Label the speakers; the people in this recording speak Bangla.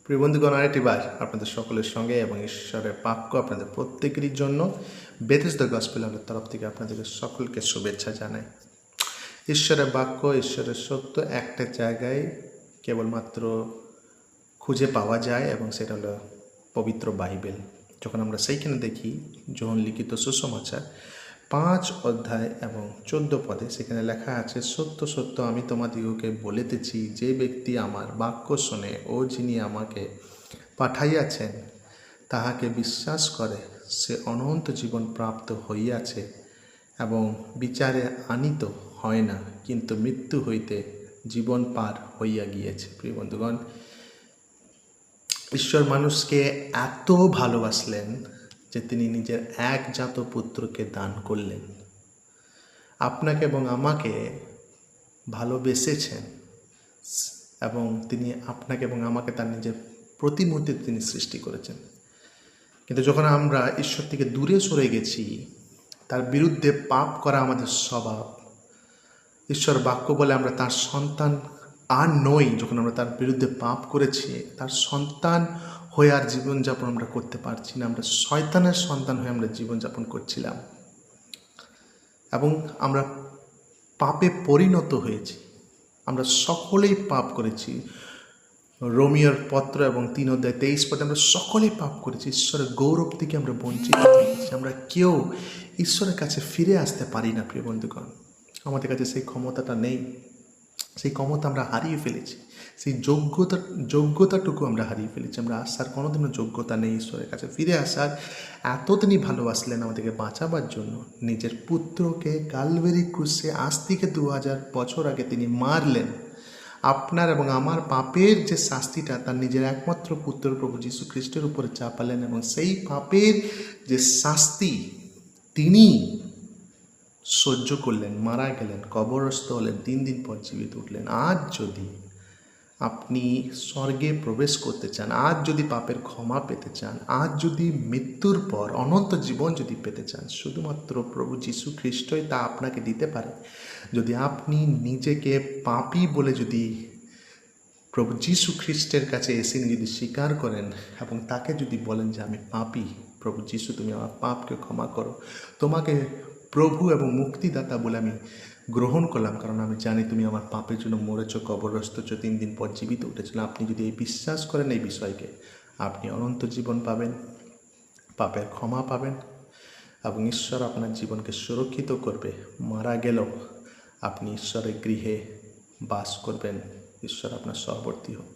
Speaker 1: প্রিয় বন্ধুগণ, আরেকটি বার আপনাদের সকলের সঙ্গে এবং ঈশ্বরের বাক্য আপনাদের প্রত্যেকেরই জন্য বেথেসদা গসপেল হলের তরফ থেকে আপনাদের সকলকে শুভেচ্ছা জানাই। ঈশ্বরের বাক্য, ঈশ্বরের সত্য একটা জায়গায় কেবলমাত্র খুঁজে পাওয়া যায় এবং সেটা হলো পবিত্র বাইবেল। যখন আমরা সেইখানে দেখি যোহন লিখিত সুসমাচার 5 অধ্যায় এবং 14 পদে সেখানে লেখা আছে, সত্য সত্য আমি তোমাদিগকে বলিতেছি, যে ব্যক্তি আমার বাক্য শোনে ও যিনি আমাকে পাঠাইয়াছেন তাহাকে বিশ্বাস করে, সে অনন্ত জীবন প্রাপ্ত হইয়াছে এবং বিচারে আনিত হয় না, কিন্তু মৃত্যু হইতে জীবন পার হইয়া গিয়েছে। প্রিয় বন্ধুগণ, ঈশ্বর মানুষকে এত ভালোবাসলেন যে তিনি নিজের একজাত পুত্রকে দান করলেন। আপনাকে এবং আমাকে ভালোবেসেছেন এবং তিনি আপনাকে এবং আমাকে তার নিজের প্রতিমূর্তি তিনি সৃষ্টি করেছেন। কিন্তু যখন আমরা ঈশ্বর থেকে দূরে সরে গেছি, তার বিরুদ্ধে পাপ করা আমাদের স্বভাব, ঈশ্বর বাক্য বলে আমরা তার সন্তান আর নই। যখন আমরা তার বিরুদ্ধে পাপ করেছি, তার সন্তান হয়ে আর জীবনযাপন আমরা করতে পারছি না, আমরা শয়তানের সন্তান হয়ে আমরা জীবনযাপন করছিলাম এবং আমরা পাপে পরিণত হয়েছি। আমরা সকলেই পাপ করেছি। রোমিওর পত্র এবং 3 অধ্যায় 23 পদে আমরা সকলেই পাপ করেছি। ঈশ্বরের গৌরব থেকে আমরা বঞ্চিত হয়ে গেছি। আমরা কেউ ঈশ্বরের কাছে ফিরে আসতে পারি না। প্রিয় বন্ধুগণ, আমাদের কাছে সেই ক্ষমতাটা নেই। সেই ক্ষমতা আমরা হারিয়ে ফেলেছি। সেই যোগ্যতাটুকু আমরা হারিয়ে ফেলেছি। আমরা আসার কোনোদিনও যোগ্যতা নেই ঈশ্বরের কাছে ফিরে আসার। এত তিনি ভালোবাসলেন আমাদেরকে বাঁচাবার জন্য, নিজের পুত্রকে কালভেরি ক্রুশে আজ থেকে 2000 বছর আগে তিনি মারলেন। আপনার এবং আমার পাপের যে শাস্তিটা তার নিজের একমাত্র পুত্র প্রভু যীশু খ্রিস্টের উপরে চাপালেন এবং সেই পাপের যে শাস্তি তিনি সহ্য করলেন, মারা গেলেন, কবরস্থ হলেন, 3 দিন পর জীবিত উঠলেন। আজ যদি আপনি স্বর্গে প্রবেশ করতে চান, আজ যদি পাপের ক্ষমা পেতে চান, আজ যদি মৃত্যুর পর অনন্ত জীবন যদি পেতে চান, শুধুমাত্র প্রভু যীশু খ্রিস্টই তা আপনাকে দিতে পারে। যদি আপনি নিজেকে পাপী বলে যদি প্রভু যীশু খ্রিস্টের কাছে এসে যদি স্বীকার করেন এবং তাকে যদি বলেন যে আমি পাপী, প্রভু যীশু তুমি আমার পাপকে ক্ষমা করো, তোমাকে প্রভু এবং মুক্তিদাতা বলে আমি গ্রহণ করলাম, কারণ আমি জানি তুমি আমার পাপের জন্য মরেছ, কবরস্থ হচ্ছ, 3 দিন পর জীবিত উঠেছিল। আপনি যদি এই বিশ্বাস করেন এই বিষয়কে, আপনি অনন্ত জীবন পাবেন, পাপের ক্ষমা পাবেন এবং ঈশ্বর আপনার জীবনকে সুরক্ষিত করবে। মারা গেলেও আপনি ঈশ্বরের গৃহে বাস করবেন। ঈশ্বর আপনার সহবর্তী হোক।